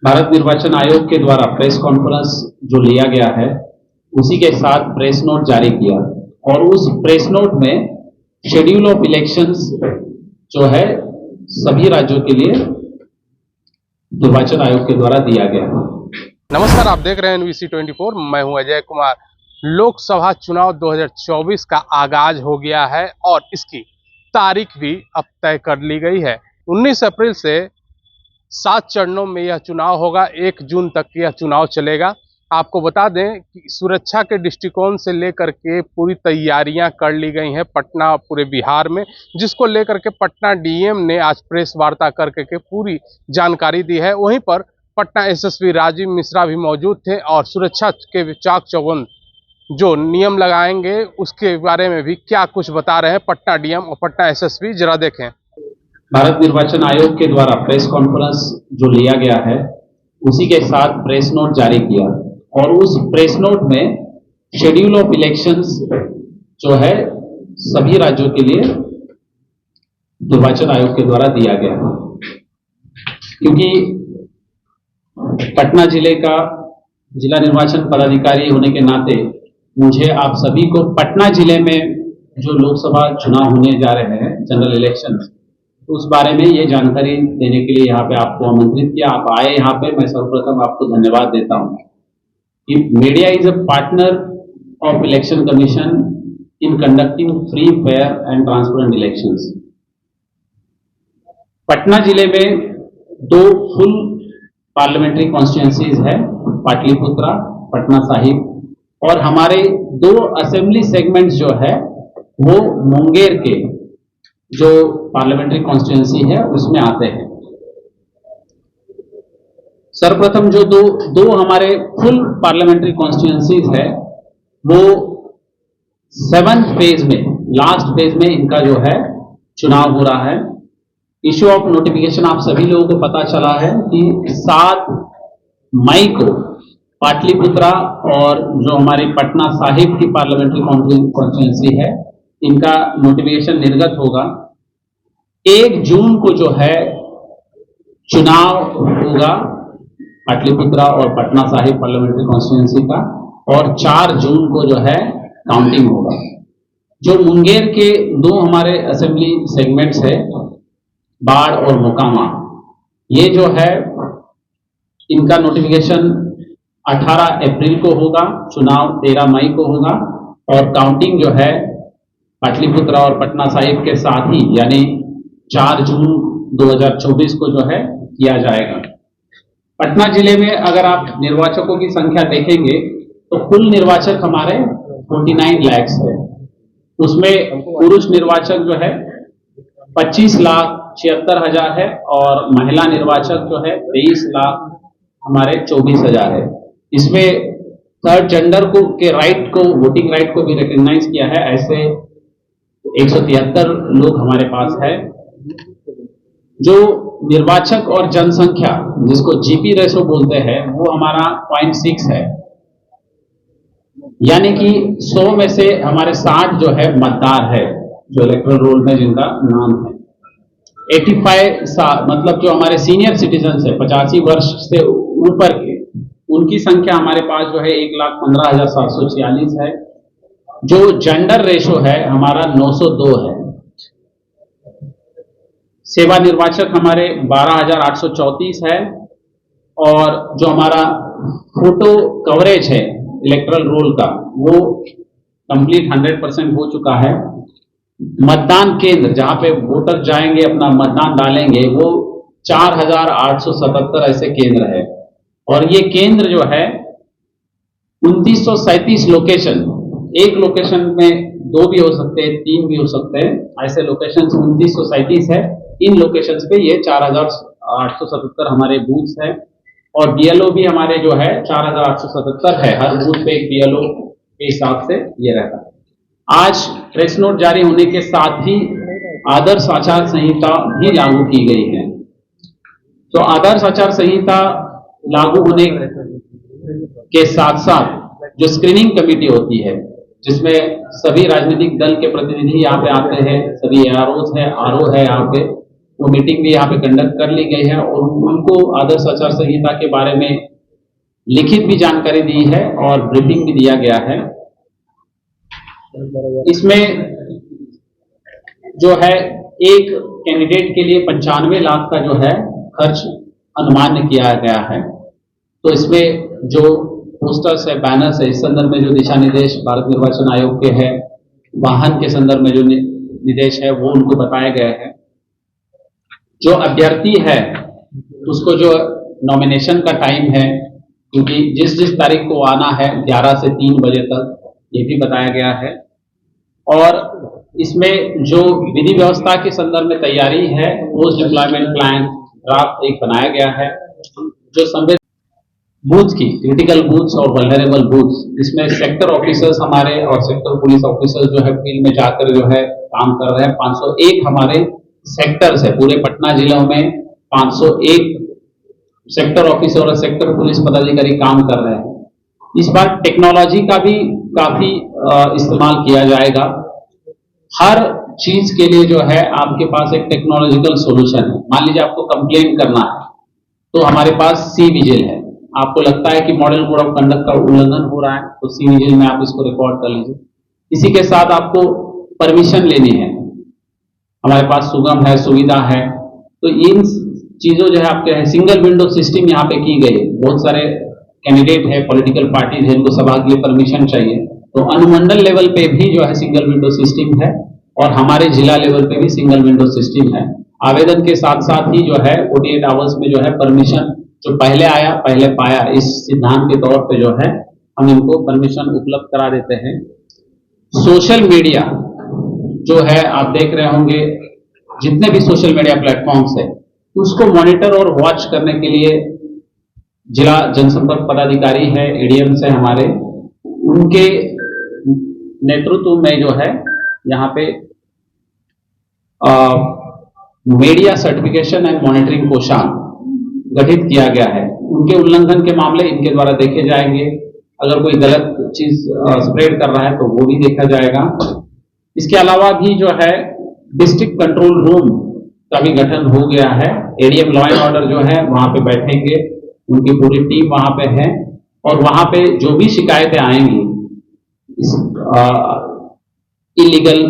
भारत निर्वाचन आयोग के द्वारा प्रेस कॉन्फ्रेंस जो लिया गया है उसी के साथ प्रेस नोट जारी किया और उस प्रेस नोट में शेड्यूल ऑफ इलेक्शंस जो है सभी राज्यों के लिए निर्वाचन आयोग के द्वारा दिया गया है। नमस्कार, आप देख रहे हैं NBC 24। मैं हूं अजय कुमार। लोकसभा चुनाव 2024 का आगाज हो गया है और इसकी तारीख भी अब तय कर ली गई है। 19 अप्रैल से 7 चरणों में यह चुनाव होगा। 1 जून तक यह चुनाव चलेगा। आपको बता दें कि सुरक्षा के दृष्टिकोण से लेकर के पूरी तैयारियां कर ली गई हैं पटना, पूरे बिहार में, जिसको लेकर के पटना डीएम ने आज प्रेस वार्ता करके पूरी जानकारी दी है। वहीं पर पटना एसएसपी राजीव मिश्रा भी मौजूद थे और सुरक्षा के चाक चौबंद जो नियम लगाएंगे उसके बारे में भी क्या कुछ बता रहे हैं पटना डीएम और पटना एसएसपी, जरा देखें। भारत निर्वाचन आयोग के द्वारा प्रेस कॉन्फ्रेंस जो लिया गया है उसी के साथ प्रेस नोट जारी किया और उस प्रेस नोट में शेड्यूल ऑफ इलेक्शंस जो है सभी राज्यों के लिए निर्वाचन आयोग के द्वारा दिया गया है। क्योंकि पटना जिले का जिला निर्वाचन पदाधिकारी होने के नाते मुझे आप सभी को पटना जिले में जो लोकसभा चुनाव होने जा रहे हैं, जनरल इलेक्शन, उस बारे में ये जानकारी देने के लिए यहाँ पे आपको आमंत्रित किया। आप आए यहाँ पे, मैं सर्वप्रथम आपको धन्यवाद देता हूँ। Media is a partner of election commission in conducting free, fair and transparent elections. Patna जिले में 2 फुल पार्लियामेंट्री कॉन्स्टिट्यूएंसीज है, पाटलिपुत्रा, पटना साहिब, और हमारे 2 असेंबली सेगमेंट्स जो है वो मुंगेर के जो पार्लियामेंट्री कॉन्स्टिट्यूएंसी है उसमें आते हैं। सर्वप्रथम जो दो हमारे फुल पार्लियामेंट्री कॉन्स्टिट्यूएंसीज है वो 7th फेज में, लास्ट फेज में इनका जो है चुनाव हो रहा है। इश्यू ऑफ नोटिफिकेशन आप सभी लोगों को पता चला है कि 7 मई को पाटलिपुत्रा और जो हमारी पटना साहिब की पार्लियामेंट्री कॉन्स्टिट्यूएंसी है इनका नोटिफिकेशन निर्गत होगा। 1 जून को जो है चुनाव होगा पाटलिपुत्रा और पटना साहिब पार्लियामेंट्री कॉन्स्टिट्यूएंसी का, और 4 जून को जो है काउंटिंग होगा। जो मुंगेर के 2 हमारे असेंबली सेगमेंट्स है, बाढ़ और मोकामा, ये जो है इनका नोटिफिकेशन 18 अप्रैल को होगा, चुनाव 13 मई को होगा, और काउंटिंग जो है पाटलिपुत्रा और पटना साहिब के साथ ही यानी 4 जून 2024 को जो है किया जाएगा। पटना जिले में अगर आप निर्वाचकों की संख्या देखेंगे तो कुल निर्वाचक हमारे 49 लाख है। उसमें पुरुष निर्वाचक जो है 25,76,000 है और महिला निर्वाचक जो है 23,00,000 हमारे 24,000 है। इसमें थर्ड जेंडर को के राइट को, वोटिंग राइट को भी रिकॉग्नाइज किया है। ऐसे 173 लोग हमारे पास है। जो निर्वाचक और जनसंख्या जिसको जीपी रेशो बोलते हैं वो हमारा 0.6 है, यानी कि 100 में से हमारे 60 जो है मतदार है, जो इलेक्टोरल रोल में जिनका नाम है। 85 मतलब जो हमारे सीनियर सिटीजन है 85 वर्ष से ऊपर के, उनकी संख्या हमारे पास जो है 1,15,746 है। जो जेंडर रेशो है हमारा 902 है। सेवा निर्वाचक हमारे 12,834 है, और जो हमारा फोटो कवरेज है इलेक्टोरल रोल का वो कंप्लीट 100% हो चुका है। मतदान केंद्र जहां पे वोटर जाएंगे अपना मतदान डालेंगे वो 4,877 ऐसे केंद्र है, और ये केंद्र जो है 2937 लोकेशन, एक लोकेशन में 2 भी हो सकते हैं, 3 भी हो सकते हैं, ऐसे लोकेशन 2937 है। इन लोकेशंस पे ये 4,877 हमारे बूथ्स है, और बीएलओ भी हमारे जो है 4,877 है। हर बूथ पे एक बीएलओ के हिसाब से ये रहता है। आज प्रेस नोट जारी होने के साथ ही आदर्श आचार संहिता भी लागू की गई है। तो आदर्श आचार संहिता लागू होने के साथ साथ जो स्क्रीनिंग कमेटी होती है जिसमें सभी राजनीतिक दल के प्रतिनिधि यहाँ पे आते हैं, सभी एआरओ है यहाँ पे, वो मीटिंग भी यहाँ पे कंडक्ट कर ली गई है और उनको आदर्श आचार संहिता के बारे में लिखित भी जानकारी दी है और ब्रीफिंग भी दिया गया है। इसमें जो है एक कैंडिडेट के लिए 95 लाख का जो है खर्च अनुमान किया गया है। तो इसमें जो पोस्टर्स है, बैनर्स है, इस संदर्भ में जो दिशा निर्देश भारत निर्वाचन आयोग के है, वाहन के संदर्भ में जो निर्देश है वो उनको बताए गए हैं। जो अभ्यर्थी है उसको जो नॉमिनेशन का टाइम है, क्योंकि जिस जिस तारीख को आना है 11 से 3 बजे तक, ये भी बताया गया है। और इसमें जो विधि व्यवस्था के संदर्भ में तैयारी है, पोस्ट एम्प्लॉयमेंट प्लान ड्राफ्ट एक बनाया गया है। जो संवेद बूथ की क्रिटिकल बूथ्स और वल्नरेबल बूथ्स, इसमें सेक्टर ऑफिसर्स हमारे और सेक्टर पुलिस ऑफिसर्स जो है फील्ड में जाकर जो है काम कर रहे हैं। 501 हमारे सेक्टर्स है, पूरे पटना जिलों में 501 सेक्टर ऑफिसर और सेक्टर पुलिस पदाधिकारी काम कर रहे हैं। इस बार टेक्नोलॉजी का भी काफी इस्तेमाल किया जाएगा। हर चीज के लिए जो है आपके पास एक टेक्नोलॉजिकल सॉल्यूशन है। मान लीजिए आपको कंप्लेन करना है तो हमारे पास सी विजिल है। आपको लगता है कि मॉडल कोड ऑफ कंडक्ट का उल्लंघन हो रहा है तो सी विजिल में आप इसको रिकॉर्ड कर लीजिए। इसी के साथ आपको परमिशन लेनी है, हमारे पास सुगम है, सुविधा है। तो इन चीजों जो है आपके सिंगल विंडो सिस्टम यहाँ पे की गई। बहुत सारे कैंडिडेट है, पॉलिटिकल पार्टीज है, इनको सभा के लिए परमिशन चाहिए, तो अनुमंडल लेवल पे भी जो है सिंगल विंडो सिस्टम है और हमारे जिला लेवल पे भी सिंगल विंडो सिस्टम है। आवेदन के साथ साथ ही जो है 48 आवर्स में जो है परमिशन, जो पहले आया पहले पाया, इस सिद्धांत के तौर पे जो है हम इनको परमिशन उपलब्ध करा देते हैं। सोशल मीडिया जो है आप देख रहे होंगे, जितने भी सोशल मीडिया प्लेटफॉर्म्स है उसको मॉनिटर और वॉच करने के लिए जिला जनसंपर्क पदाधिकारी है, एडीएम्स है हमारे, उनके नेतृत्व में जो है यहाँ पे मीडिया सर्टिफिकेशन एंड मॉनिटरिंग कोषांग गठित किया गया है। उनके उल्लंघन के मामले इनके द्वारा देखे जाएंगे। अगर कोई गलत चीज स्प्रेड कर रहा है तो वो भी देखा जाएगा। इसके अलावा भी जो है डिस्ट्रिक्ट कंट्रोल रूम का भी गठन हो गया है। एडीएम लॉ एंड ऑर्डर जो है वहां पे बैठेंगे, उनकी पूरी टीम वहां पे है और वहां पे जो भी शिकायतें आएंगी, इलीगल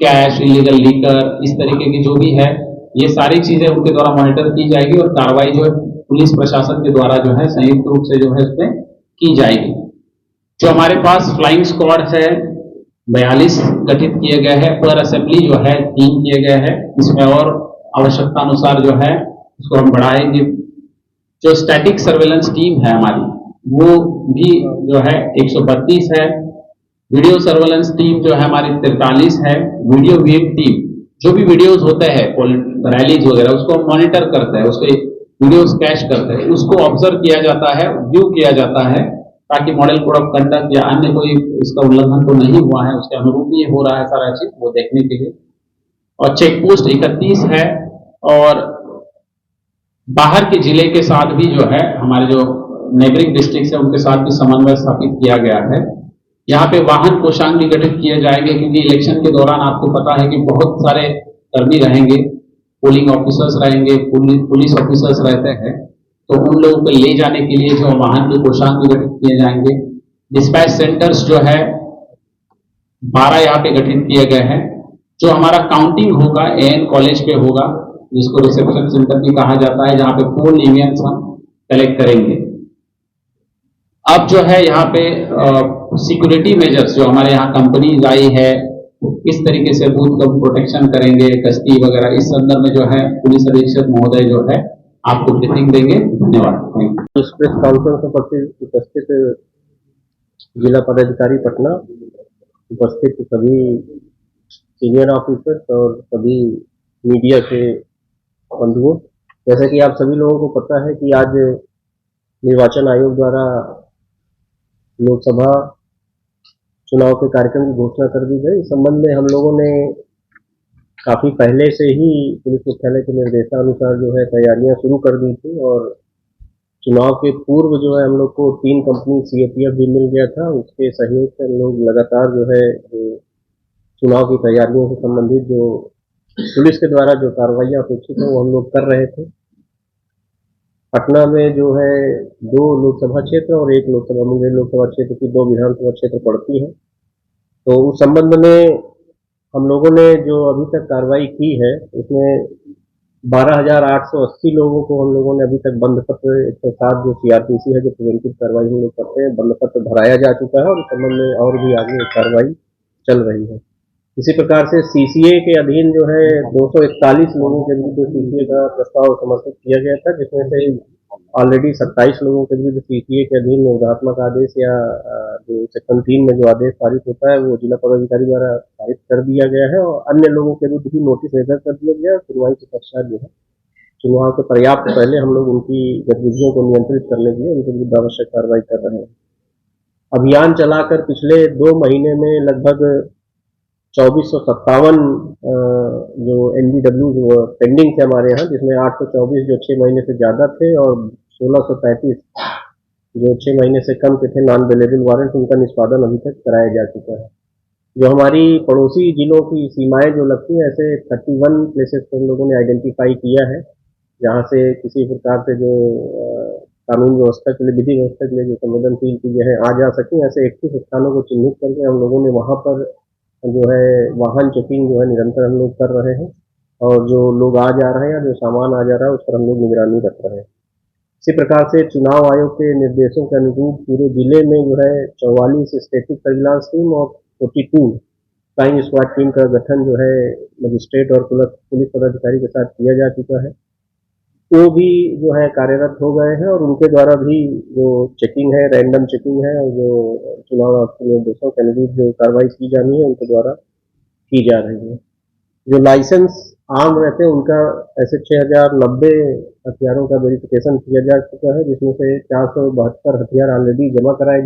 कैश, इलीगल लीकर, इस तरीके की जो भी है, ये सारी चीजें उनके द्वारा मॉनिटर की जाएगी और कार्रवाई जो है पुलिस प्रशासन के द्वारा जो है संयुक्त रूप से जो है इसमें की जाएगी। जो हमारे पास फ्लाइंग स्क्वाड है 42 गठित किए गए हैं, पर असेंबली जो है 3 किए गए हैं। इसमें और आवश्यकता अनुसार जो है उसको हम बढ़ाएंगे। जो स्टैटिक सर्वेलेंस टीम है हमारी, वो भी जो है 132 है। वीडियो सर्वेलेंस टीम जो है हमारी 43 है। वीडियो वेव टीम, जो भी वीडियोस होते हैं रैलीज वगैरह, उसको मॉनिटर करते हैं, उसके वीडियोस कैश करते हैं, उसको ऑब्जर्व किया जाता है, व्यू किया जाता है, ताकि मॉडल कोड ऑफ कंडक्ट या अन्य कोई इसका उल्लंघन तो नहीं हुआ है, उसके अनुरूप ही हो रहा है सारा चीज, वो देखने के लिए। और चेक पोस्ट 31 है और बाहर के जिले के साथ भी जो है हमारे जो नेबरिंग डिस्ट्रिक्ट है उनके साथ भी समन्वय स्थापित किया गया है। यहाँ पे वाहन कोषांग भी गठित किए जाएंगे, क्योंकि इलेक्शन के दौरान आपको पता है कि बहुत सारे कर्मी रहेंगे, पोलिंग ऑफिसर्स रहेंगे, पुलिस ऑफिसर्स रहते हैं, तो उन लोगों को ले जाने के लिए जो वाहन के कोषांग भी गठित किए जाएंगे। डिस्पैच सेंटर्स जो है 12 यहाँ पे गठित किए गए हैं। जो हमारा काउंटिंग होगा एएन कॉलेज पे होगा, जिसको रिसेप्शन सेंटर भी कहा जाता है, जहाँ पे पोल ईवीएम्स हम कलेक्ट करेंगे। अब जो है यहाँ पे सिक्योरिटी मेजर्स जो हमारे यहाँ कंपनीज आई है, किस तरीके से बूथ का प्रोटेक्शन करेंगे, गश्ती वगैरह, इस संदर्भ में जो है पुलिस अधीक्षक महोदय जो है आपको ब्रीफिंग देंगे। धन्यवाद। इस प्रेस कॉन्फ्रेंस में उपस्थित जिला पदाधिकारी पटना, उपस्थित सभी सीनियर ऑफिसर्स और सभी मीडिया के बंधुओं, जैसा कि आप सभी लोगों को पता है कि आज निर्वाचन आयोग द्वारा लोकसभा चुनाव के कार्यक्रम की घोषणा कर दी गई। इस संबंध में हम लोगों ने काफ़ी पहले से ही पुलिस मुख्यालय के निर्देशानुसार जो है तैयारियां शुरू कर दी थी और चुनाव के पूर्व जो है हम लोग को 3 कंपनी सीएपीएफ भी मिल गया था। उसके सहयोग से हम लोग लगातार जो है चुनाव की तैयारियों से संबंधित जो पुलिस के द्वारा जो कार्रवाइयाँ अपेक्षित है वो हम लोग कर रहे थे। पटना में जो है 2 लोकसभा क्षेत्र और 1 लोकसभा, मुंगेर लोकसभा क्षेत्र की 2 विधानसभा क्षेत्र पड़ती है। तो उस संबंध में हम लोगों ने जो अभी तक कार्रवाई की है उसमें 12,880 लोगों को हम लोगों ने अभी तक बंद पत्र 107 जो सीआरपीसी है, जो प्रिवेंटिव कार्रवाई हम लोग करते हैं, बंद पत्र भराया जा चुका है और इस संबंध में और भी आगे कार्रवाई चल रही है। इसी प्रकार से सीसीए के अधीन जो है 241 लोगों के विरुद्ध सीसीए का प्रस्ताव समर्पित किया गया था, जिसमें से ऑलरेडी 27 लोगों के विरुद्ध सीसीए के अधीन निरोधात्मक आदेश या जो सेक्शन 3 में जो आदेश पारित होता है वो जिला पदाधिकारी द्वारा पारित कर दिया गया है और अन्य लोगों के विरुद्ध भी नोटिस निर्गत कर दिया गया है। सुनवाई के पश्चात जो है चुनाव के पर्याप्त पहले हम लोग उनकी गतिविधियों को नियंत्रित करने के लिए उनके विरुद्ध आवश्यक कार्रवाई कर रहे हैं। अभियान चलाकर पिछले 2 महीने में लगभग 2457 जो एनबीडब्ल्यू पेंडिंग थे हमारे यहाँ, जिसमें 824 जो 6 महीने से ज़्यादा थे और 1635 जो 6 महीने से कम के थे नॉन अवेलेबल वारंट, उनका निष्पादन अभी तक कराया जा चुका है। जो हमारी पड़ोसी जिलों की सीमाएं जो लगती हैं, ऐसे 31 प्लेसेस को हम लोगों ने आइडेंटिफाई किया है जहाँ से किसी प्रकार से जो कानून व्यवस्था के लिए, विधि व्यवस्था के लिए जो संवेदनशील चीजें हैं आ जा सकें, ऐसे 21 स्थानों को चिन्हित करके हम लोगों ने वहाँ पर जो है वाहन चेकिंग जो है निरंतर हम लोग कर रहे हैं और जो लोग आ जा रहे हैं या जो सामान आ जा रहा है उस पर हम लोग निगरानी रख रहे हैं। इसी प्रकार से चुनाव आयोग के निर्देशों के अनुरूप पूरे जिले में जो है 44 स्टैटिक सर्विलांस टीम और 42 फ्लाइंग स्क्वाड टीम का गठन जो है मजिस्ट्रेट और पुलिस पदाधिकारी के साथ किया जा चुका है। वो भी जो है कार्यरत हो गए हैं और उनके द्वारा भी जो चेकिंग है, रैंडम चेकिंग है और जो चुनाव आयोग के निर्देशों के अनुरूप जो कार्रवाई की जानी है उनके द्वारा की जा रही है। जो लाइसेंस आर्म रहते हैं उनका ऐसे 6090 हथियारों का वेरिफिकेशन किया जा चुका है, जिसमें से 472 हथियार ऑलरेडी जमा कराए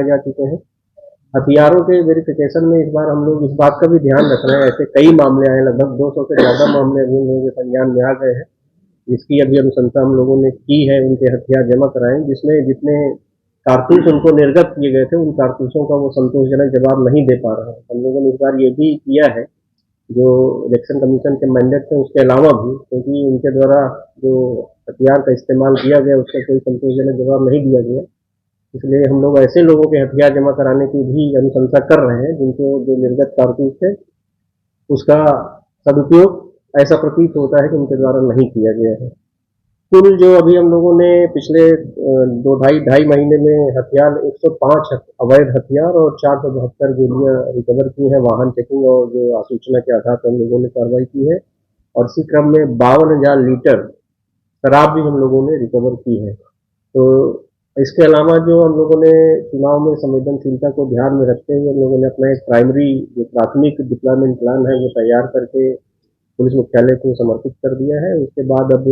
जा चुके हैं। हथियारों के वेरिफिकेशन में इस बार हम लोग इस बात का भी ध्यान रख रहे हैं, ऐसे कई मामले आए, लगभग 200 से ज़्यादा मामले अभी हम लोगों के संज्ञान में आ गए हैं, जिसकी अभी अनुशंसा हम लोगों ने की है, उनके हथियार जमा कराए, जिसमें जितने कारतूस उनको निर्गत किए गए थे उन कारतूसों का वो संतोषजनक जवाब नहीं दे पा रहा है। हम लोगों ने इस बार ये भी किया है जो इलेक्शन कमीशन के मैंडेट थे उसके अलावा भी, क्योंकि उनके द्वारा जो हथियार का इस्तेमाल किया गया उसका कोई संतोषजनक जवाब नहीं दिया गया, इसलिए हम लोग ऐसे लोगों के हथियार जमा कराने की भी अनुशंसा कर रहे हैं जिनको जो निर्गत कारतूस है उसका सदुपयोग ऐसा प्रतीत होता है कि उनके द्वारा नहीं किया गया है। कुल जो अभी हम लोगों ने पिछले 2-2.5 महीने में हथियार 105 अवैध हथियार और 472 गोलियां रिकवर की हैं वाहन चेकिंग और जो आसूचना के आधार पर हम लोगों ने कार्रवाई की है और इसी क्रम में 52,000 लीटर शराब भी हम लोगों ने रिकवर की है। तो इसके अलावा जो हम लोगों ने चुनाव में संवेदनशीलता को ध्यान में रखते हुए हम लोगों ने अपना एक प्राइमरी जो प्राथमिक डिप्लॉयमेंट प्लान है वो तैयार करके पुलिस मुख्यालय को समर्पित कर दिया है। उसके बाद अब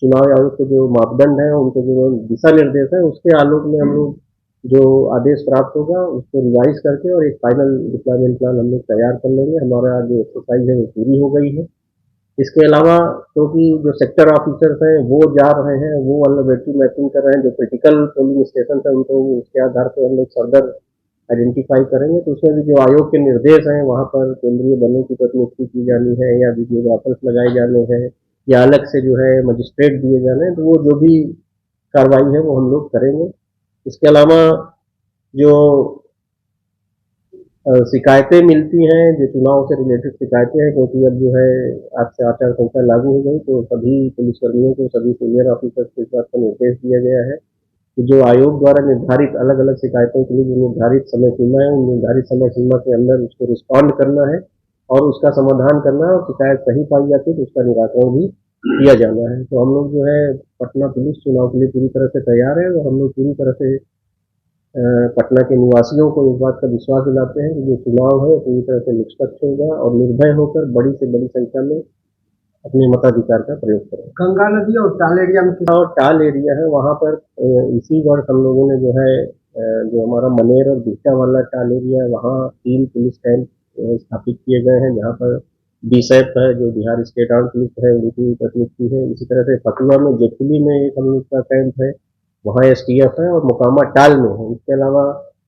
चुनाव आयोग के जो मापदंड है, उनके जो दिशा निर्देश है, उसके आलोक में हम लोग जो आदेश प्राप्त होगा उसको रिवाइज करके और एक फाइनल डिप्लॉयमेंट प्लान हम लोग तैयार कर लेंगे। हमारा जो एक्सरसाइज है वो पूरी हो गई है। इसके अलावा क्योंकि जो सेक्टर ऑफिसर्स हैं वो जा रहे हैं, वो वल्नरेबिलिटी मैपिंग कर रहे हैं, जो क्रिटिकल पोलिंग स्टेशन है उनको उसके आधार पर हम लोग फर्दर आइडेंटिफाई करेंगे। तो उसमें भी जो आयोग के निर्देश हैं वहाँ पर केंद्रीय बलों की प्रतिनियुक्ति की जानी है या वीडियोग्राफर्स लगाए जाने हैं या अलग से जो है मजिस्ट्रेट दिए जाने हैं, तो वो जो भी कार्रवाई है वो हम लोग करेंगे। इसके अलावा जो शिकायतें मिलती हैं, जो चुनाव से रिलेटेड शिकायतें हैं, क्योंकि अब जो है आज से आचार संहिता लागू हो गई, तो सभी पुलिसकर्मियों को, सभी सीनियर ऑफिसर्स को इस बात का निर्देश दिया गया है कि जो आयोग द्वारा निर्धारित अलग अलग शिकायतों के लिए जो निर्धारित समय सीमा है, उन निर्धारित समय सीमा के अंदर उसको रिस्पॉन्ड करना है और उसका समाधान करना है और शिकायत सही पाई जाती है तो उसका निराकरण भी किया जाना है। तो हम लोग जो है पटना पुलिस चुनाव के लिए पूरी तरह से तैयार है और हम लोग पूरी तरह से पटना के निवासियों को इस बात का विश्वास दिलाते हैं कि जो चुनाव है पूरी तरह से निष्पक्ष होगा और निर्भय होकर बड़ी से बड़ी संख्या में अपने मताधिकार का प्रयोग करें। गंगा नदी और टाल एरिया में और टाल एरिया है वहाँ पर इसी वर्ष हम लोगों ने जो है जो हमारा मनेर और बिस्टा वाला टाल एरिया है वहाँ 3 पुलिस कैंप स्थापित किए गए हैं, जहाँ पर बीसैप है जो बिहार स्टेट आर्म पुलिस है उनकी प्रतिनियुक्ति है। इसी तरह से फतुआ में जेठुली में एक हम लोग का कैंप है, वहाँ एसटीएफ है और मोकामा टाल में है। इसके अलावा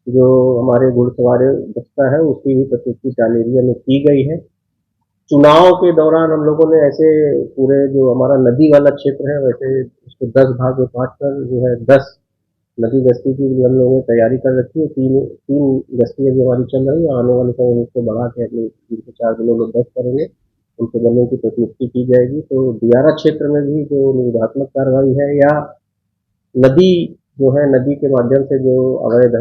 जो हमारे घुड़सवार दस्ता है उसकी भी प्रतिनियुक्ति टाल एरिया में की गई है। चुनाव के दौरान हम लोगों ने ऐसे पूरे जो हमारा नदी वाला क्षेत्र है वैसे उसको 10 भाग में बांट कर जो है 10 नदी गश्ती की भी हम लोगों ने तैयारी कर रखी है। तीन गश्ती अभी हमारी चल रही है। आने वाले समय में उसको बढ़ा के अगले 3 से 4 दिनों में 10 करेंगे। उनके बनने की प्रतिनियुक्ति की जाएगी। तो दियारा क्षेत्र में भी जो निरोधात्मक कार्रवाई है या नदी जो है नदी के माध्यम से जो अवैध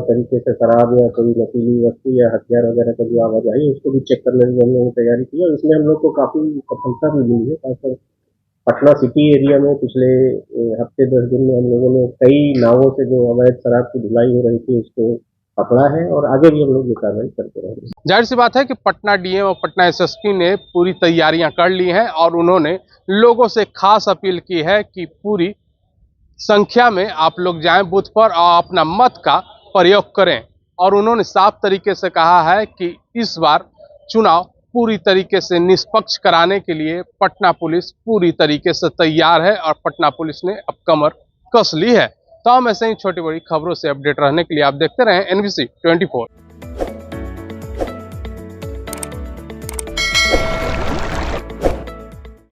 तरीके से शराब या कोई नशीली वस्तु या हथियार वगैरह का जो आवाजाही है उसको भी चेक करने की हम लोगों ने तैयारी की है। और इसमें हम लोग को काफी सफलता भी मिली है। खासकर पटना सिटी एरिया में पिछले हफ्ते 10 दिन में हम लोगों ने कई नावों से जो अवैध शराब की ढुलाई हो रही थी उसको पकड़ा है और आगे भी हम लोग ये कार्रवाई करते रहेंगे। जाहिर सी बात है कि पटना डीएम और पटना एसएसपी ने पूरी तैयारियां कर ली हैं और उन्होंने लोगों से खास अपील की है कि पूरी संख्या में आप लोग जाएं बूथ पर और अपना मत का प्रयोग करें। और उन्होंने साफ तरीके से कहा है कि इस बार चुनाव पूरी तरीके से निष्पक्ष कराने के लिए पटना पुलिस पूरी तरीके से तैयार है और पटना पुलिस ने अब कमर कस ली है। तो हम ऐसे ही छोटी बड़ी खबरों से अपडेट रहने के लिए आप देखते रहें NBC 24।